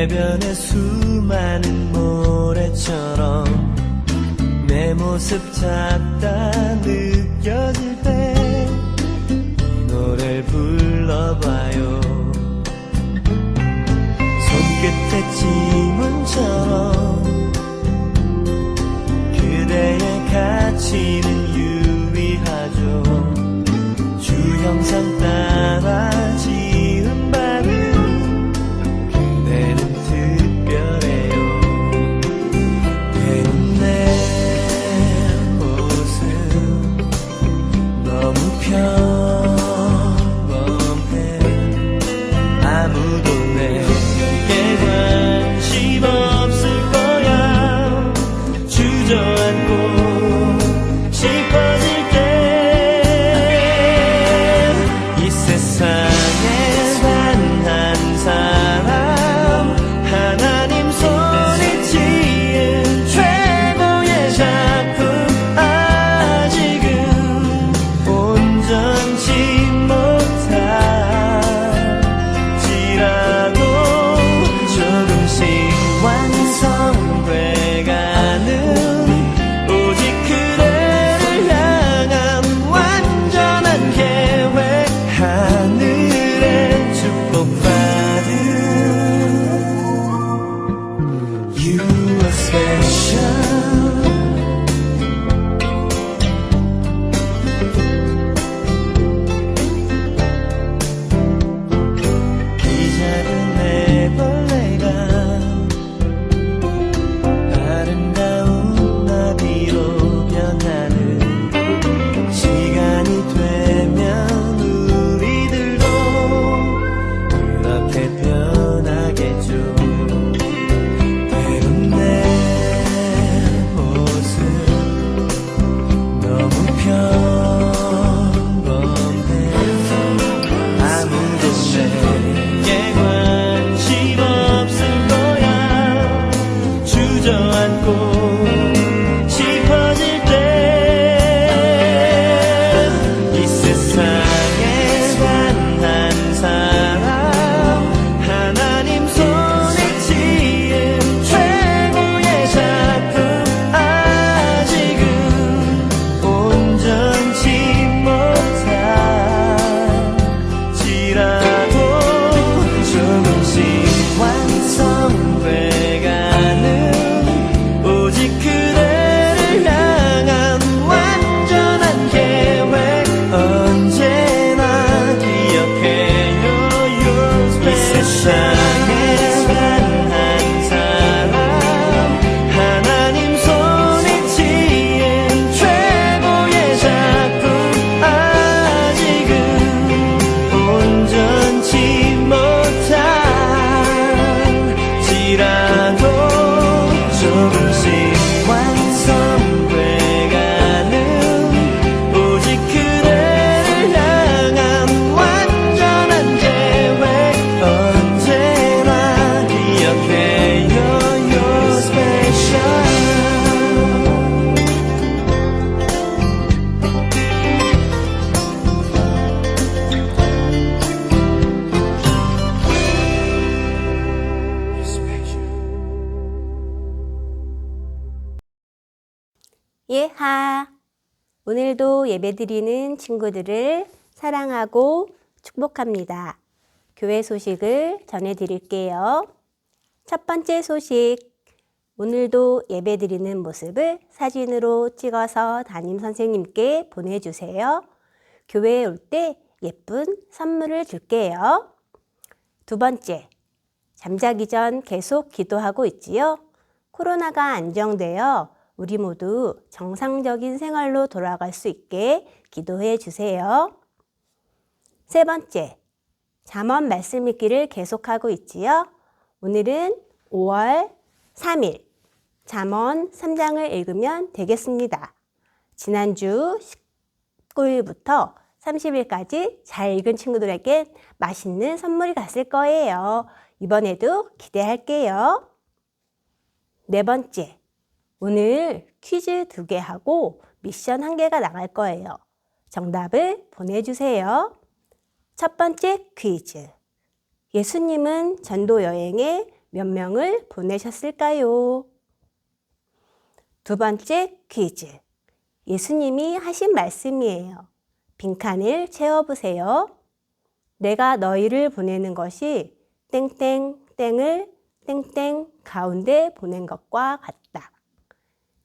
해변의 수많은 모래처럼 내 모습 작다 느껴질 때 노래를 불러봐요. 손끝에 지문처럼 그대의 가치는 유의하죠. 주형상 따라 지은 발음 그대는 특별해요. 배운 내 모습 너무 평범해. 아무도 내게 관심 없을 거야. 주저앉고 싶어질 때 이 세상에 단 한 사람 하나님 손이 지은 최고의 작품 아직은 온전치 못할지라도 조금씩 완성돼가는 오직 그대를 향한 완전한 계획 하늘의 축복받은 You are special. 이 작은 애벌레가 아름다운 나비로 변하는 시간이 되면 우리들도 그렇게 변하겠죠. 때론 내 모습 너무 평범해. 아무도 내게 관심 없을 거야. 주저앉고 싶어질 때 이 세상에 단 한 사람 하나님 손에 지은 최고의 작품 아직은 온전치 못할지라도 조금씩 완성돼가는 오직 그대를 향한 완전한 계획 언제나 기억해요. 이 세상에 단 한 사람 하나님 손이 지은 최고의 작품 아직은 온전치 못할지라도 조금씩 완성돼가는 오직 그대를 향한 완전한 계획 언제나 기억해요. You're special. 예하! 오늘도 예배드리는 친구들을 사랑하고 축복합니다. 교회 소식을 전해드릴게요. 첫 번째 소식, 오늘도 예배드리는 모습을 사진으로 찍어서 담임 선생님께 보내주세요. 교회에 올 때 예쁜 선물을 줄게요. 두 번째, 잠자기 전 계속 기도하고 있지요? 코로나가 안정되어 우리 모두 정상적인 생활로 돌아갈 수 있게 기도해 주세요. 세 번째, 잠언 말씀 읽기를 계속하고 있지요? 오늘은 5월 3일 잠언 3장을 읽으면 되겠습니다. 지난주 19일부터 30일까지 잘 읽은 친구들에게 맛있는 선물이 갔을 거예요. 이번에도 기대할게요. 네 번째, 오늘 퀴즈 2개 하고 미션 1개가 나갈 거예요. 정답을 보내주세요. 첫 번째 퀴즈. 예수님은 전도 여행에 몇 명을 보내셨을까요? 두 번째 퀴즈. 예수님이 하신 말씀이에요. 빈칸을 채워보세요. 내가 너희를 보내는 것이 땡땡 땡을 땡땡 가운데 보낸 것과 같다.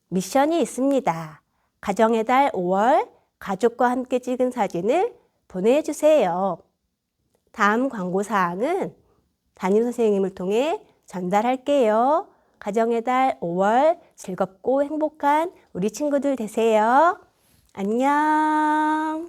미션이 있습니다. 가정의 달 5월 가족과 함께 찍은 사진을 보내주세요. 다음 광고사항은 담임선생님을 통해 전달할게요. 가정의 달 5월 즐겁고 행복한 우리 친구들 되세요. 안녕.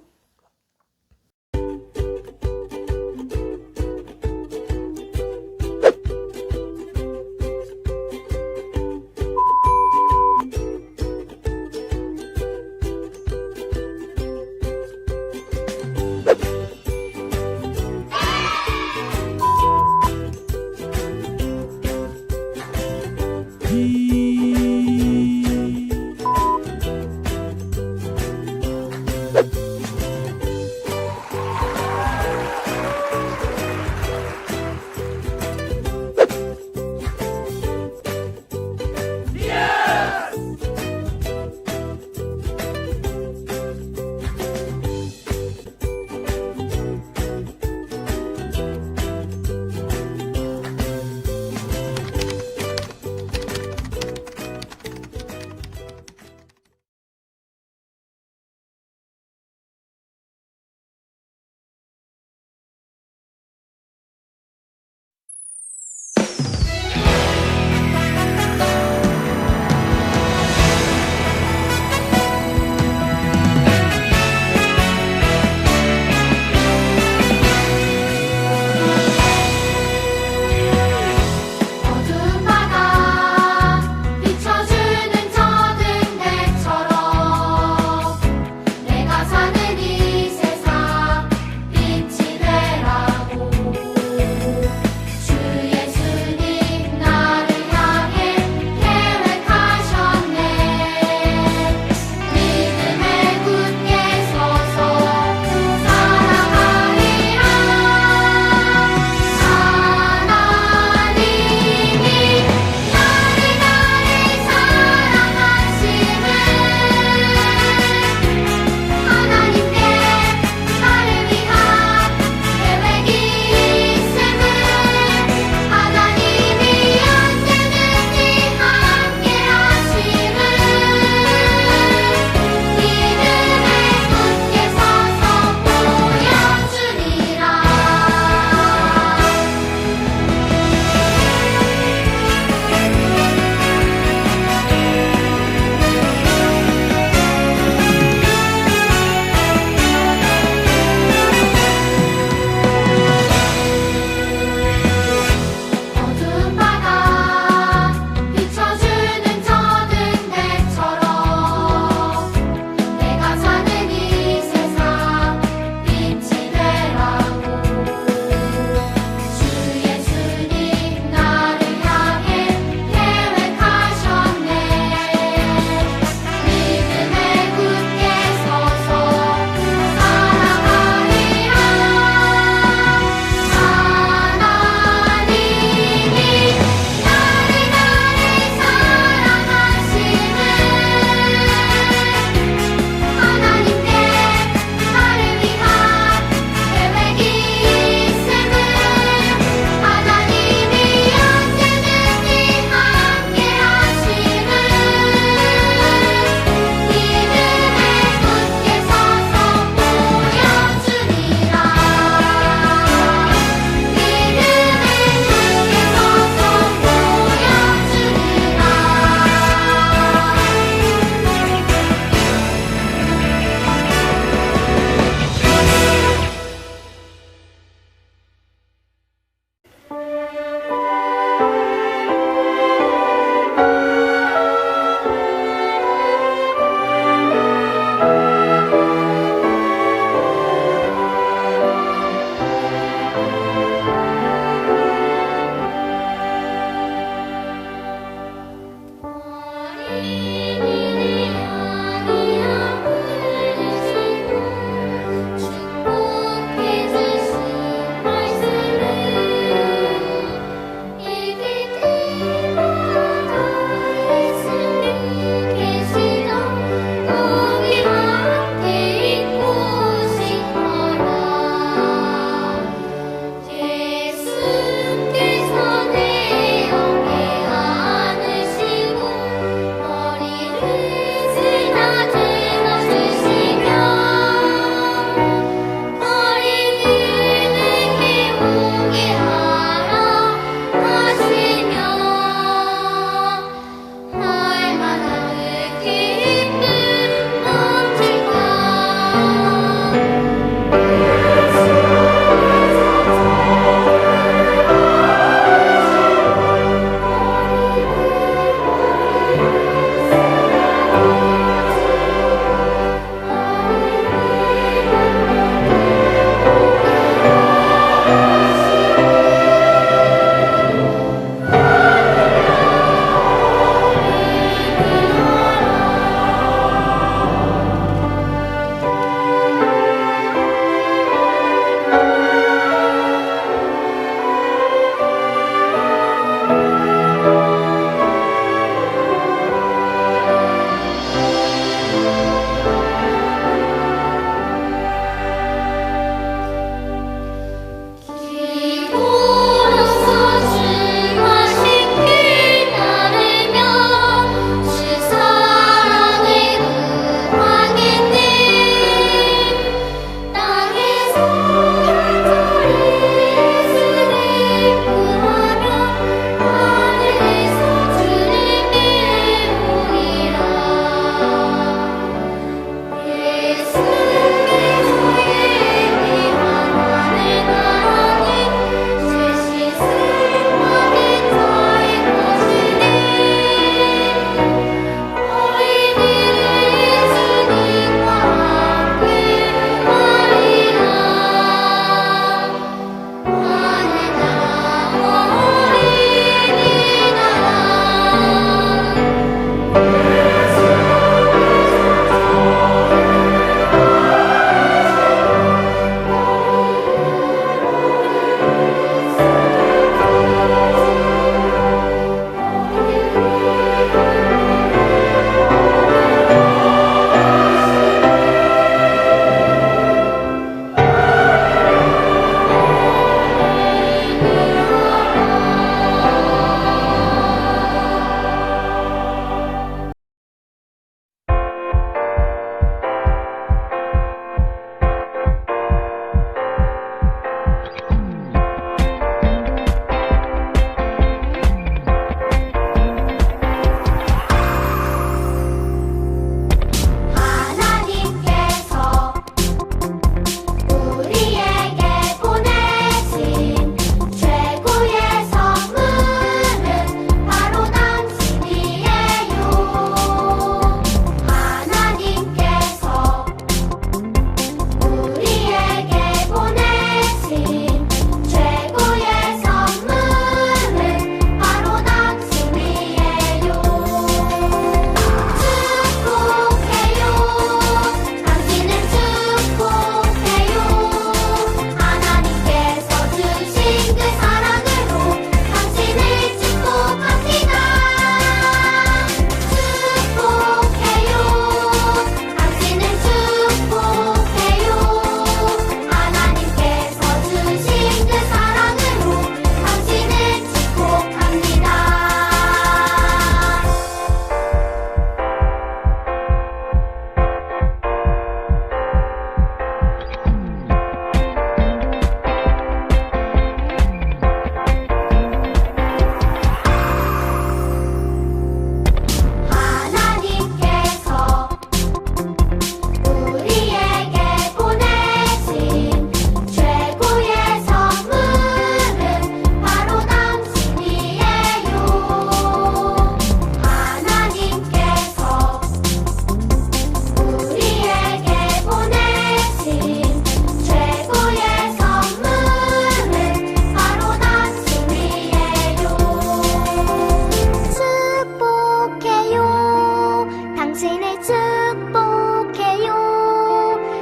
당신을 축복해요.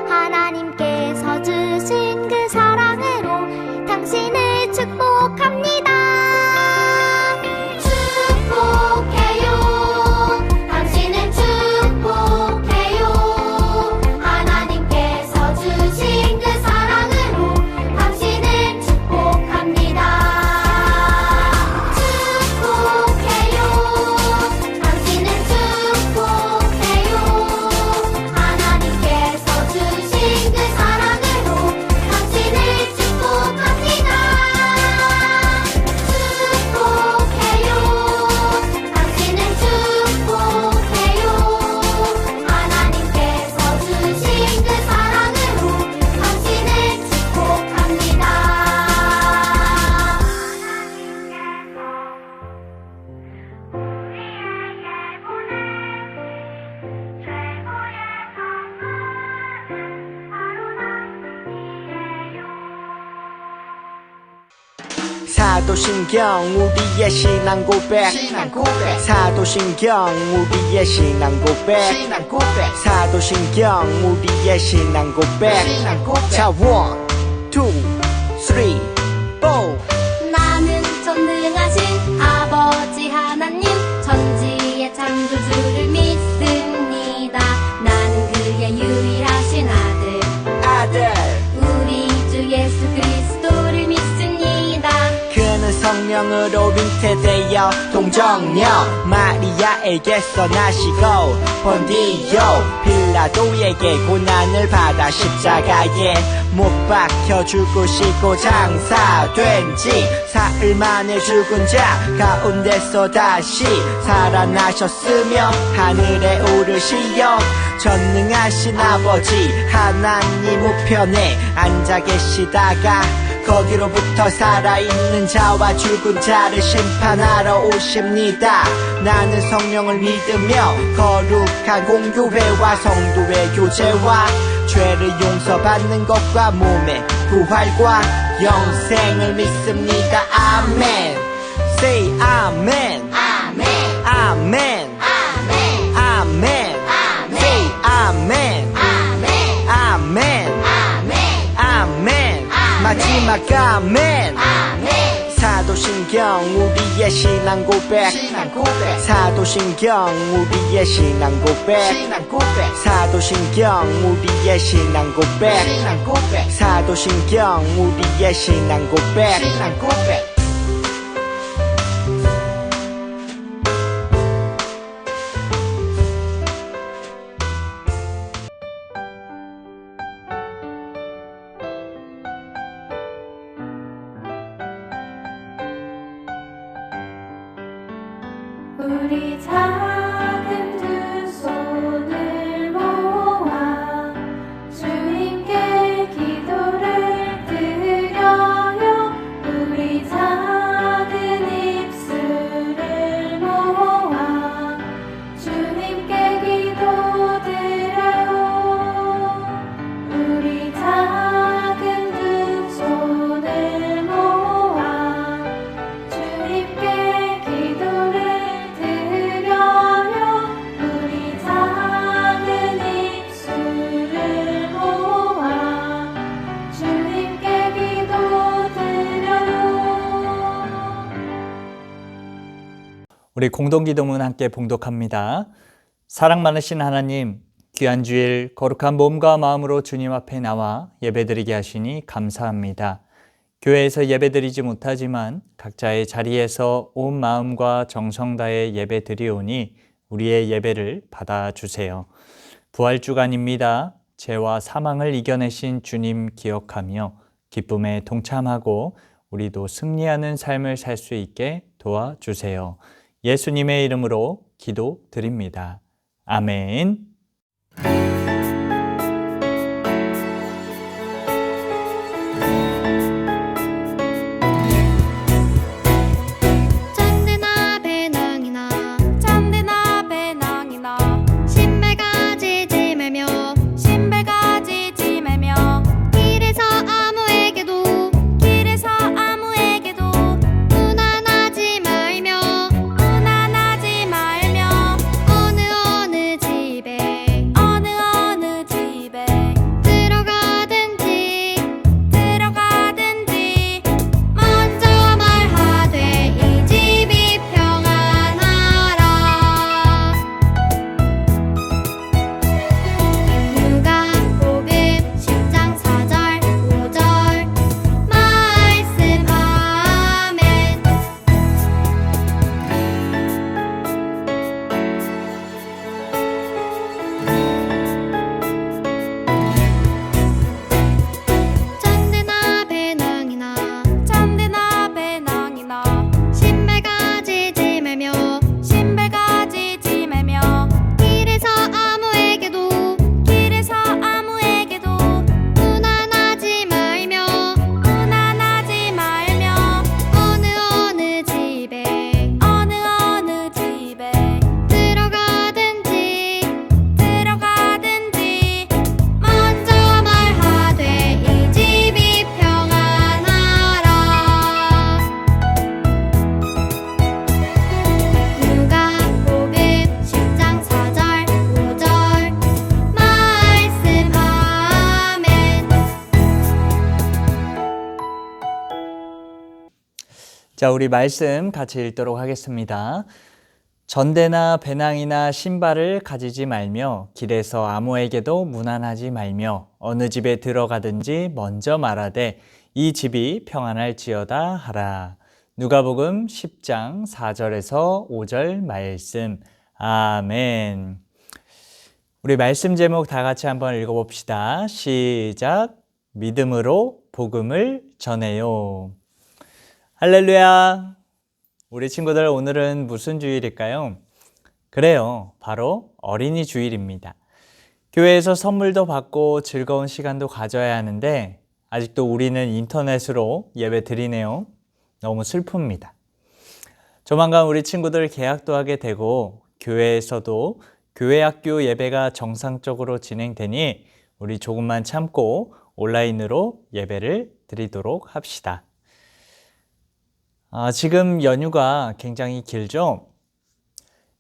하나님께서 주신 그 사랑으로 당신을 축복합니다. 축복해요. 당신을 축복해요. 하나님께서 주신 그 사랑으로 당신을 축복합니다. 축복해요. 당신을 축복해요. 하나님께서 주신 그 사랑으로 당신을 축복합니다. 축복해요. 당신을 축복해요. 하나님께서 주신 그 사랑으로 당신을 축복합니다. 사도신경 우리의 신앙 고백 사도신경 우리의 신앙 고백 사도신경 우리의 신앙 고백 자 1, 2, 3, 4 나는 전능하신 아버지 하나님 천지의 창조주를 믿습니다. 나는 그의 유일하신 아들 우리 주 예수 그리스도를 믿습니다. 그는 성령으로 잉태되어 동정녀 마리아에게서 나시고 본디오 빌라도에게 고난을 받아 십자가에 못 박혀 죽으시고 장사된 지 사흘 만에 죽은 자 가운데서 다시 살아나셨으며 하늘에 오르시어 전능하신 아버지 하나님 우편에 앉아 계시다가 거기로부터 살아있는 자와 죽은 자를 심판하러 오십니다. 나는 성령을 믿으며 거룩한 공교회와 성도의 교제와 죄를 용서받는 것과 몸의 부활과 영생을 믿습니다. 아멘. Say 아멘. 아멘. 아멘. 아멘. 아멘. Say 아멘. 아멘. 아멘. 아멘. 아멘. 마지막 아멘. 아멘. 사도신경 우리의 신앙 고백 사도신경 우리의 신앙 고백 사도신경 우리의 신앙 고백 사도신경 우리의 신앙 고백 우리 작은 두 손을 모아 주님께 기도를 드려요. 우리 작은 입술을 모아 주님께 기도드려요. 우리 작은 두 손을 모아 주님께 기도를 드려요. 우리 작은 입술을 모아 주님께 기도드려요. 우리 공동기도문 함께 봉독합니다. 사랑 많으신 하나님, 귀한 주일 거룩한 몸과 마음으로 주님 앞에 나와 예배드리게 하시니 감사합니다. 교회에서 예배드리지 못하지만 각자의 자리에서 온 마음과 정성 다해 예배드리오니 우리의 예배를 받아주세요. 부활주간입니다. 죄와 사망을 이겨내신 주님 기억하며 기쁨에 동참하고 우리도 승리하는 삶을 살 수 있게 도와주세요. 예수님의 이름으로 기도드립니다. 아멘. 짠데나 배낭이나 짠데나 배낭이나 신발가지 지매며 신발가지 지매며 길에서 아무에게도 무난하지 말며 어느 자, 우리 말씀 같이 읽도록 하겠습니다. 전대나 배낭이나 신발을 가지지 말며 길에서 아무에게도 문안하지 말며 어느 집에 들어가든지 먼저 말하되 이 집이 평안할지어다 하라. 누가복음 10장 4절에서 5절 말씀. 아멘. 우리 말씀 제목 다 같이 한번 읽어봅시다. 시작. 믿음으로 복음을 전해요. 할렐루야. 우리 친구들, 오늘은 무슨 주일일까요? 그래요, 바로 어린이 주일입니다. 교회에서 선물도 받고 즐거운 시간도 가져야 하는데 아직도 우리는 인터넷으로 예배 드리네요. 너무 슬픕니다. 조만간 우리 친구들 개학도 하게 되고 교회에서도 교회학교 예배가 정상적으로 진행되니 우리 조금만 참고 온라인으로 예배를 드리도록 합시다. 지금 연휴가 굉장히 길죠?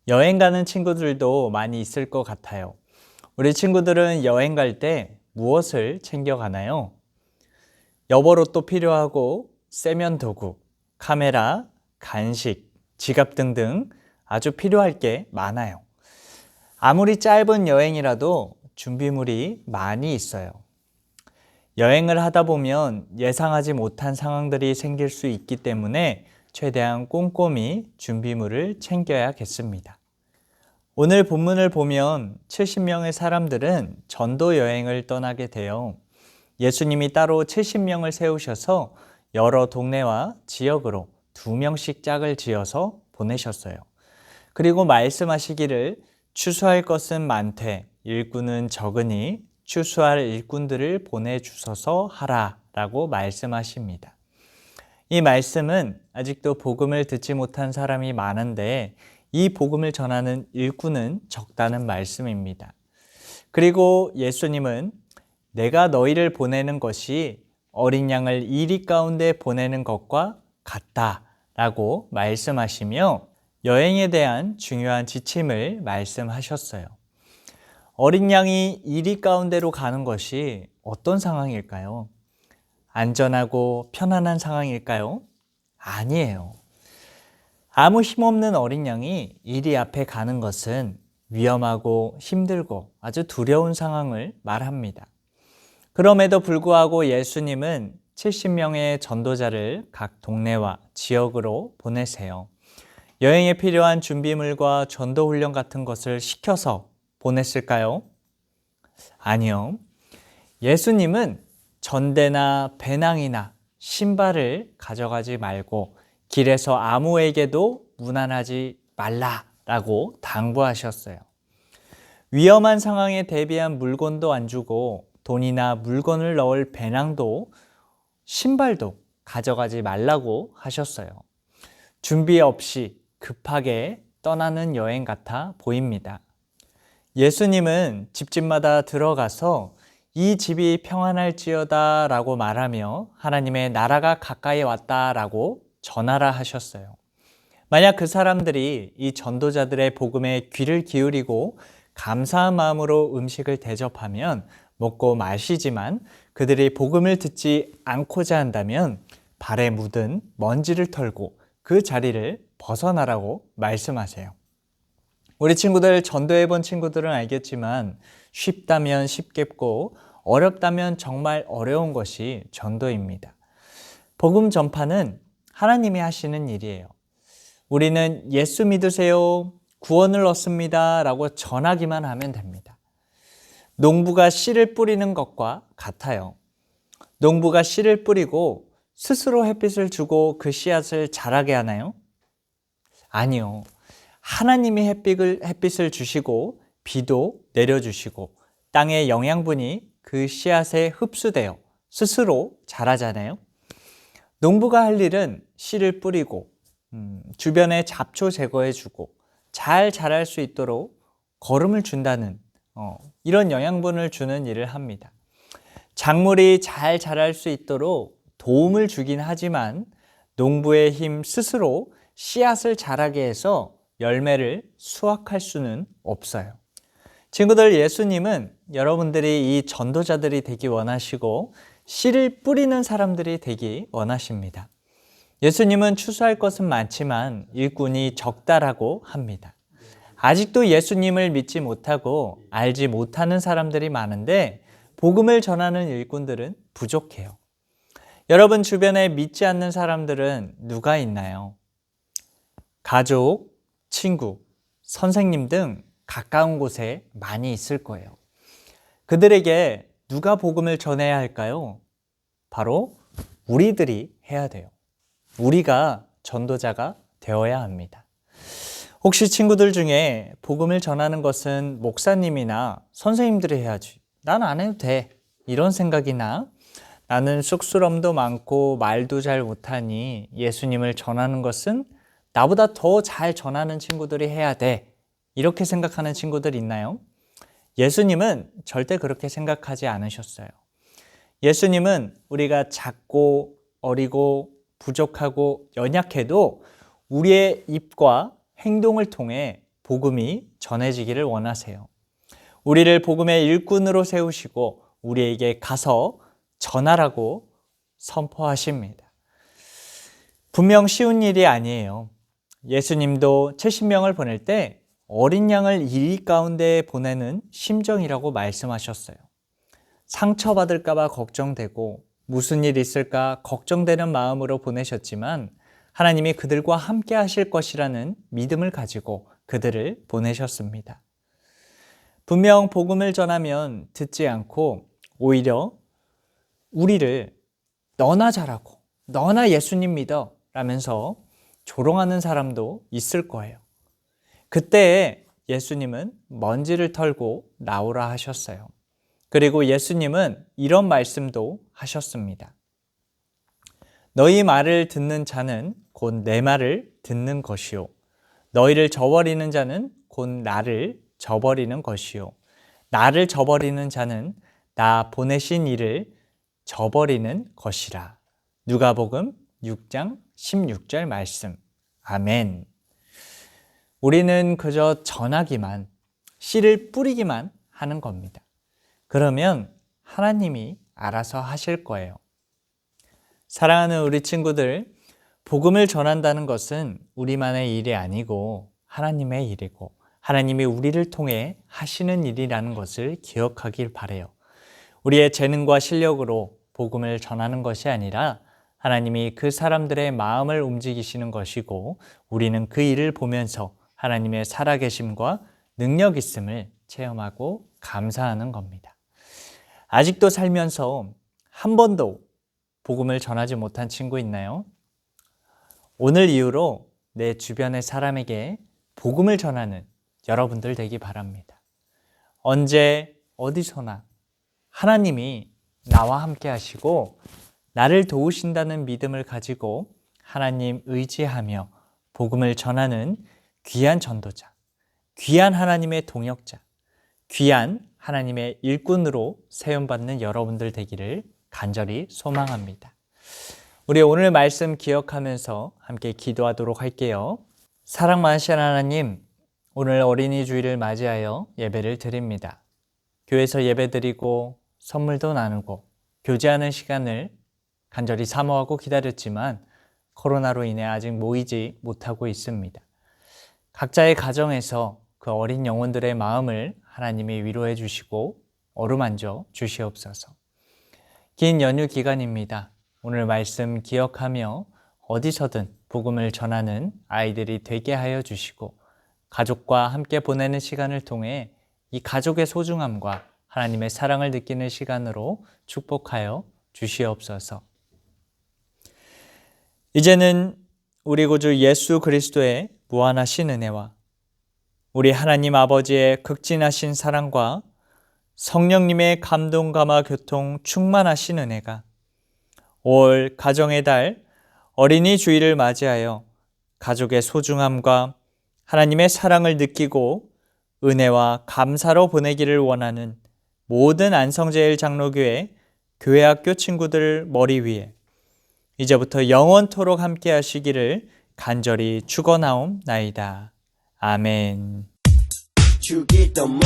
여행 가는 친구들도 많이 있을 것 같아요. 우리 친구들은 여행 갈 때 무엇을 챙겨가나요? 여벌옷도 필요하고 세면도구, 카메라, 간식, 지갑 등등 아주 필요할 게 많아요. 아무리 짧은 여행이라도 준비물이 많이 있어요. 여행을 하다 보면 예상하지 못한 상황들이 생길 수 있기 때문에 최대한 꼼꼼히 준비물을 챙겨야겠습니다. 오늘 본문을 보면 70명의 사람들은 전도 여행을 떠나게 돼요. 예수님이 따로 70명을 세우셔서 여러 동네와 지역으로 2명씩 짝을 지어서 보내셨어요. 그리고 말씀하시기를 추수할 것은 많되 일꾼은 적으니 추수할 일꾼들을 보내주소서 하라 라고 말씀하십니다. 이 말씀은 아직도 복음을 듣지 못한 사람이 많은데 이 복음을 전하는 일꾼은 적다는 말씀입니다. 그리고 예수님은 내가 너희를 보내는 것이 어린 양을 이리 가운데 보내는 것과 같다 라고 말씀하시며 여행에 대한 중요한 지침을 말씀하셨어요. 어린 양이 이리 가운데로 가는 것이 어떤 상황일까요? 안전하고 편안한 상황일까요? 아니에요. 아무 힘없는 어린 양이 이리 앞에 가는 것은 위험하고 힘들고 아주 두려운 상황을 말합니다. 그럼에도 불구하고 예수님은 70명의 전도자를 각 동네와 지역으로 보내세요. 여행에 필요한 준비물과 전도훈련 같은 것을 시켜서 보냈을까요? 아니요. 예수님은 전대나 배낭이나 신발을 가져가지 말고 길에서 아무에게도 문안하지 말라라고 당부하셨어요. 위험한 상황에 대비한 물건도 안 주고 돈이나 물건을 넣을 배낭도 신발도 가져가지 말라고 하셨어요. 준비 없이 급하게 떠나는 여행 같아 보입니다. 예수님은 집집마다 들어가서 이 집이 평안할지어다 라고 말하며 하나님의 나라가 가까이 왔다 라고 전하라 하셨어요. 만약 그 사람들이 이 전도자들의 복음에 귀를 기울이고 감사한 마음으로 음식을 대접하면 먹고 마시지만 그들이 복음을 듣지 않고자 한다면 발에 묻은 먼지를 털고 그 자리를 벗어나라고 말씀하세요. 우리 친구들, 전도해 본 친구들은 알겠지만 쉽다면 쉽겠고 어렵다면 정말 어려운 것이 전도입니다. 복음 전파는 하나님이 하시는 일이에요. 우리는 예수 믿으세요, 구원을 얻습니다 라고 전하기만 하면 됩니다. 농부가 씨를 뿌리는 것과 같아요. 농부가 씨를 뿌리고 스스로 햇빛을 주고 그 씨앗을 자라게 하나요? 아니요. 하나님이 햇빛을 주시고 비도 내려주시고 땅의 영양분이 그 씨앗에 흡수되어 스스로 자라잖아요. 농부가 할 일은 씨를 뿌리고 주변에 잡초 제거해주고 잘 자랄 수 있도록 거름을 준다는 이런 영양분을 주는 일을 합니다. 작물이 잘 자랄 수 있도록 도움을 주긴 하지만 농부의 힘 스스로 씨앗을 자라게 해서 열매를 수확할 수는 없어요. 친구들, 예수님은 여러분들이 이 전도자들이 되기 원하시고 씨를 뿌리는 사람들이 되기 원하십니다. 예수님은 추수할 것은 많지만 일꾼이 적다라고 합니다. 아직도 예수님을 믿지 못하고 알지 못하는 사람들이 많은데 복음을 전하는 일꾼들은 부족해요. 여러분 주변에 믿지 않는 사람들은 누가 있나요? 가족, 친구, 선생님 등 가까운 곳에 많이 있을 거예요. 그들에게 누가 복음을 전해야 할까요? 바로 우리들이 해야 돼요. 우리가 전도자가 되어야 합니다. 혹시 친구들 중에 복음을 전하는 것은 목사님이나 선생님들이 해야지, 난 안 해도 돼, 이런 생각이나 나는 쑥스럼도 많고 말도 잘 못하니 예수님을 전하는 것은 나보다 더 잘 전하는 친구들이 해야 돼, 이렇게 생각하는 친구들 있나요? 예수님은 절대 그렇게 생각하지 않으셨어요. 예수님은 우리가 작고 어리고 부족하고 연약해도 우리의 입과 행동을 통해 복음이 전해지기를 원하세요. 우리를 복음의 일꾼으로 세우시고 우리에게 가서 전하라고 선포하십니다. 분명 쉬운 일이 아니에요. 예수님도 70명을 보낼 때 어린 양을 이리 가운데 보내는 심정이라고 말씀하셨어요. 상처받을까 봐 걱정되고 무슨 일 있을까 걱정되는 마음으로 보내셨지만 하나님이 그들과 함께 하실 것이라는 믿음을 가지고 그들을 보내셨습니다. 분명 복음을 전하면 듣지 않고 오히려 우리를 너나 잘하고 너나 예수님 믿어 라면서 조롱하는 사람도 있을 거예요. 그때 예수님은 먼지를 털고 나오라 하셨어요. 그리고 예수님은 이런 말씀도 하셨습니다. 너희 말을 듣는 자는 곧 내 말을 듣는 것이요. 너희를 저버리는 자는 곧 나를 저버리는 것이요. 나를 저버리는 자는 나 보내신 이를 저버리는 것이라. 누가복음 6장 16절 말씀. 아멘. 우리는 그저 전하기만, 씨를 뿌리기만 하는 겁니다. 그러면 하나님이 알아서 하실 거예요. 사랑하는 우리 친구들, 복음을 전한다는 것은 우리만의 일이 아니고 하나님의 일이고 하나님이 우리를 통해 하시는 일이라는 것을 기억하길 바라요. 우리의 재능과 실력으로 복음을 전하는 것이 아니라 하나님이 그 사람들의 마음을 움직이시는 것이고 우리는 그 일을 보면서 하나님의 살아계심과 능력 있음을 체험하고 감사하는 겁니다. 아직도 살면서 한 번도 복음을 전하지 못한 친구 있나요? 오늘 이후로 내 주변의 사람에게 복음을 전하는 여러분들 되기 바랍니다. 언제 어디서나 하나님이 나와 함께 하시고 나를 도우신다는 믿음을 가지고 하나님 의지하며 복음을 전하는 귀한 전도자, 귀한 하나님의 동역자, 귀한 하나님의 일꾼으로 세움받는 여러분들 되기를 간절히 소망합니다. 우리 오늘 말씀 기억하면서 함께 기도하도록 할게요. 사랑 많으신 하나님, 오늘 어린이 주일을 맞이하여 예배를 드립니다. 교회에서 예배드리고 선물도 나누고 교제하는 시간을 간절히 사모하고 기다렸지만 코로나로 인해 아직 모이지 못하고 있습니다. 각자의 가정에서 그 어린 영혼들의 마음을 하나님이 위로해 주시고 어루만져 주시옵소서. 긴 연휴 기간입니다. 오늘 말씀 기억하며 어디서든 복음을 전하는 아이들이 되게 하여 주시고 가족과 함께 보내는 시간을 통해 이 가족의 소중함과 하나님의 사랑을 느끼는 시간으로 축복하여 주시옵소서. 이제는 우리 구주 예수 그리스도의 무한하신 은혜와 우리 하나님 아버지의 극진하신 사랑과 성령님의 감동 감화 교통 충만하신 은혜가 올 가정의 달 어린이 주일을 맞이하여 가족의 소중함과 하나님의 사랑을 느끼고 은혜와 감사로 보내기를 원하는 모든 안성제일 장로교회 교회학교 친구들 머리 위에 이제부터 영원토록 함께 하시기를 간절히 축원하옵나이다. 아멘. 주기도문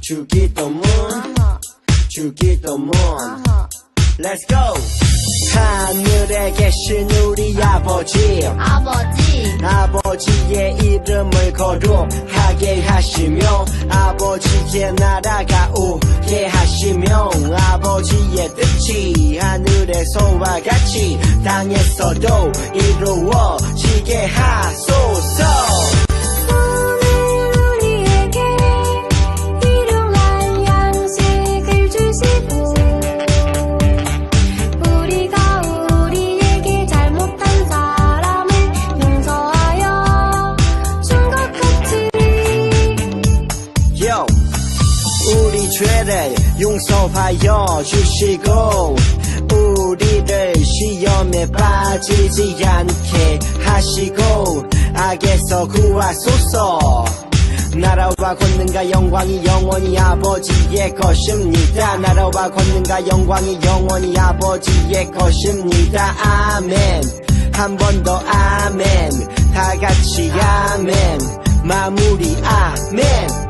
주기도문 주기도문 Let's go. 하늘에 계신 우리 아버지 아버지의 이름을 거룩하게 하시며 아버지의 나라가 오게 하시며 아버지의 뜻이 하늘에서와 같이 땅에서도 이루어지게 하소서. 오늘 우리에게 일용할 양식을 주시고 우리가 우리에게 잘못한 사람을 용서하여 준 것 같이 우리 죄를 용서하여 주시고 우리를 시험에 빠지지 않게 하시고 악에서 구하소서. 나라와 권능과 영광이 영원히 아버지의 것입니다. 나라와 권능과 영광이 영원히 아버지의 것입니다. 아멘. 한 번 더 아멘. 다 같이 아멘. 마무리 아멘.